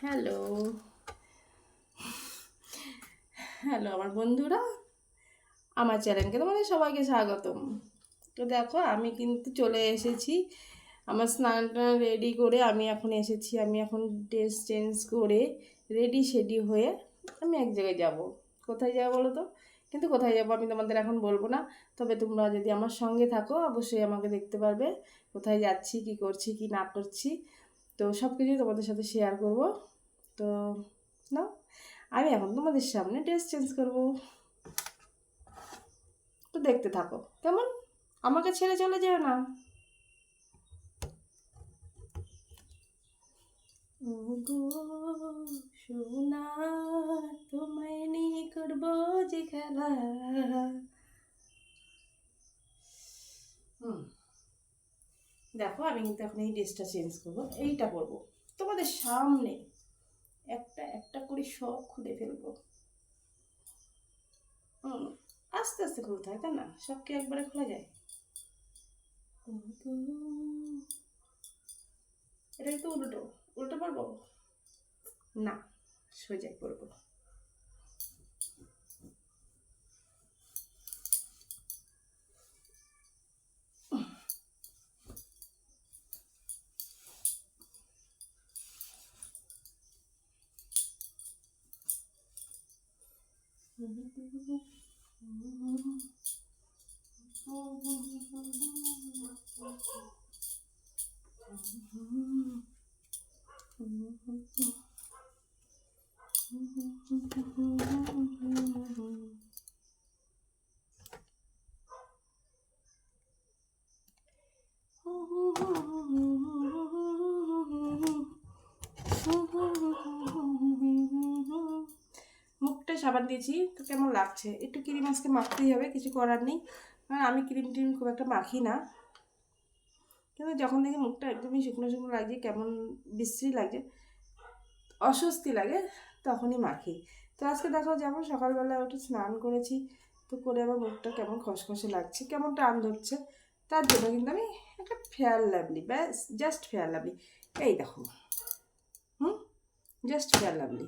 Hello, hello আমার বন্ধুরা, আমার চ্যানেলকে তোমাদের সবাইকে স্বাগতম। তো দেখো আমি কিন্তু চলে এসেছি, আমার স্নান টান রেডি করে আমি এখন এসেছি। আমি এখন ড্রেস চেঞ্জ করে রেডি সেডি হয়ে আমি এক জায়গায় যাব। কোথায় যাবো বলো তো? কিন্তু কোথায় যাবো আমি তোমাদের এখন বলবো না। তবে তোমরা যদি আমার সঙ্গে থাকো অবশ্যই আমাকে দেখতে পারবে, কোথায় যাচ্ছি, কি করছি, কি না করছি। তো সব কিছুই তোমাদের সাথে শেয়ার করব। তো না, আমি এখন তোমাদের সামনে ড্রেস চেঞ্জ করব। তো দেখতে থাকো কেমন, আমাকে ছেড়ে চলে যেও না। ওগো সোনা, তোমায় নিয়ে করবো যে খেলা। হুম, দেখো আমি কিন্তু এখন এই ড্রেসটা চেঞ্জ করবো, এইটা পরবো তোমাদের সামনে। একটা একটা করে সব খুলে ফেলবো। হুম, আস্তে আস্তে খুলতে হয়, তাই না? সব কি একবারে খোলা যায়? ওগো, এটা কিন্তু উল্টো উল্টো পারবো না, সোজাই পরবো। মুখটা সাবান দিয়েছি তো কেমন লাগছে? একটু ক্রিম আজকে মাখতেই হবে, কিছু করার নেই, কারণ আমি ক্রিম টিম খুব একটা মাখি না। কিন্তু যখন দেখি মুখটা একদমই শুকনো শুকনো লাগছে, কেমন বিশ্রী লাগছে, অস্বস্তি লাগে, তখনই মাখি। তো আজকে দেখো, যেমন সকালবেলা উঠে স্নান করেছি, তো করে আমার মুখটা কেমন খসখসে লাগছে, কেমন টান ধরছে, তার জন্য কিন্তু আমি একটা ফেয়ার লাভলি, ব্যাস জাস্ট ফেয়ার লাভলি, এই দেখো, হুম, জাস্ট ফেয়ার লাভলি।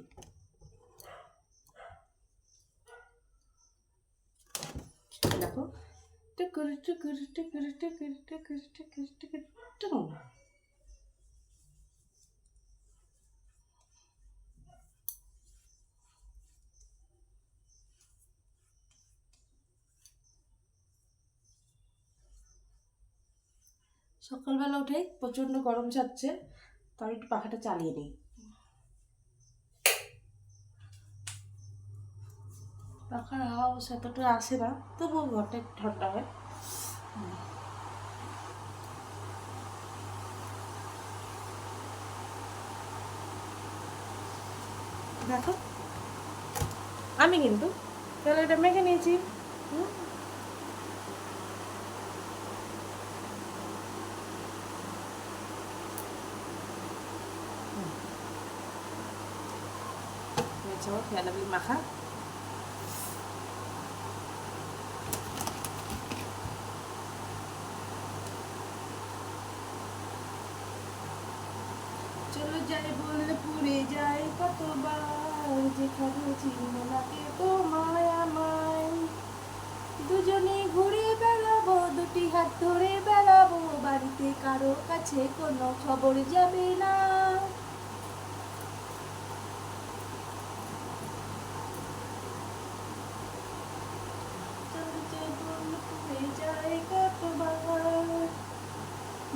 দেখো, টুকুর টুকুর টুকুর টুকুর টুকুর টুকুর টুকুর টুকুর। সকালবেলা উঠেই প্রচণ্ড গরম ছাড়ছে, তো আমি একটু পাখাটা চালিয়ে নিই। পাখার হাওয়া অবশ্য এতটা আসে না, তবুও ঘরটা একটু ঠান্ডা হয়। দেখো আমি কিন্তু তাহলে এটা মেখে নিয়েছি। হুম, ফেলাবি মাখা। চলো যাই বললে পুড়ে যায় কতবার, যেখানে চিনব না কে তোমায় আমায়। দুজনে ঘুরে বেড়াবো, দুটি হাত ধরে বেড়াবো, বাড়িতে কারো কাছে কোনো খবর যাবে না। চলো যাই বললে পুড়ে যায় কতবার,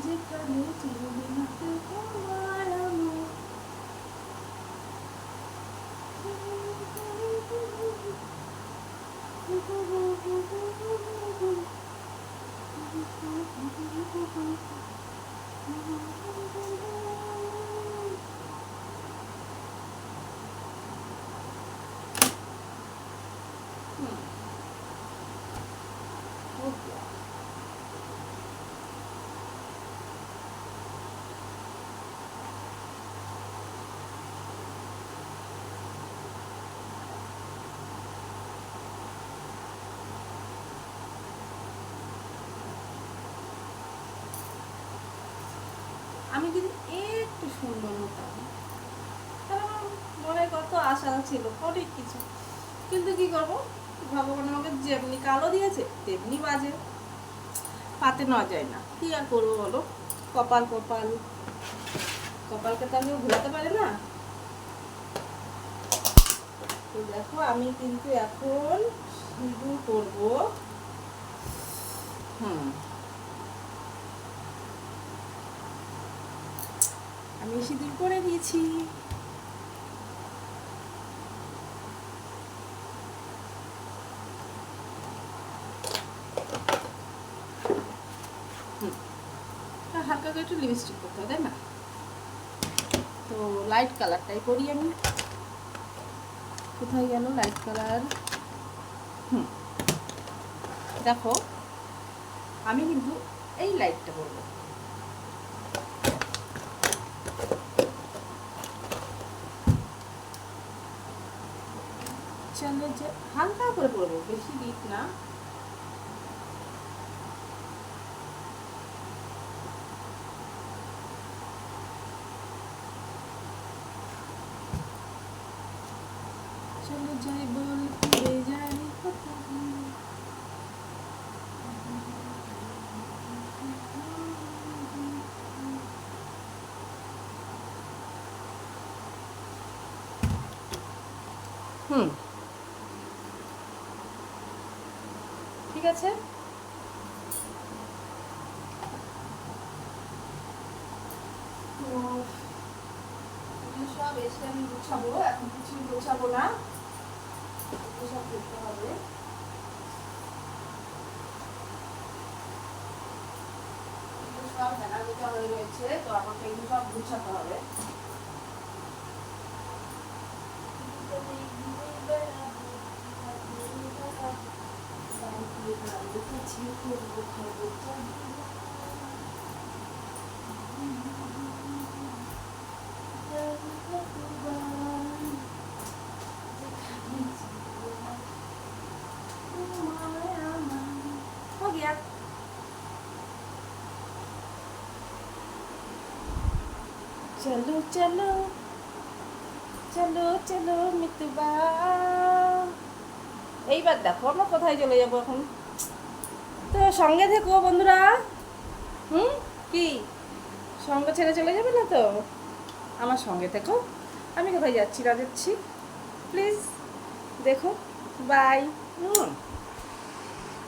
যেখানে চিনব না কে তোমায় আমায়। আমি যদি একটু সুন্দর হতাম, তাহলে আশা ছিল অনেক কিছু, কিন্তু কি করবো, ভগবান আমাকে যেমনি কালো দিয়েছে তেমনি বাজে, পাতে নেওয়া যায় না, কি আর করবো বলো, কপাল কপাল, কপালকে তো আমি ভুলাতে পারি না। তো দেখো আমি কিন্তু এখন সিঁদুর করবো। আমি সিঁদুর করে দিয়েছি। হালকা করে একটু লিপস্টিক করতে হবে, তাই না? তো লাইট কালারটাই করি আমি। কোথায় গেল লাইট কালার? দেখো আমি কিন্তু এই লাইটটা করবো। চলো যে হালকা করে পরবো, বেশি ডিপ না। চলো যাই বল ফিরে যাই ঠিক আছে। তো সব এসে আমি গুছাবো, এখন কিছুই গোছাবো না, সব করতে হবে। সব ভেড়া গোছা হয়ে রয়েছে, তো আমাকে এগুলো সব গুছাতে হবে। हो गया। चलो चलो चलो चलो मितुबा, এইবার দেখো আমরা কোথায় চলে যাবো এখন। তো সঙ্গে থেকো বন্ধুরা। কি সঙ্গে ছেড়ে চলে যাবে না তো? আমার সঙ্গে থেকো, আমি কোথায় যাচ্ছি না যাচ্ছি প্লিজ দেখো। বাই।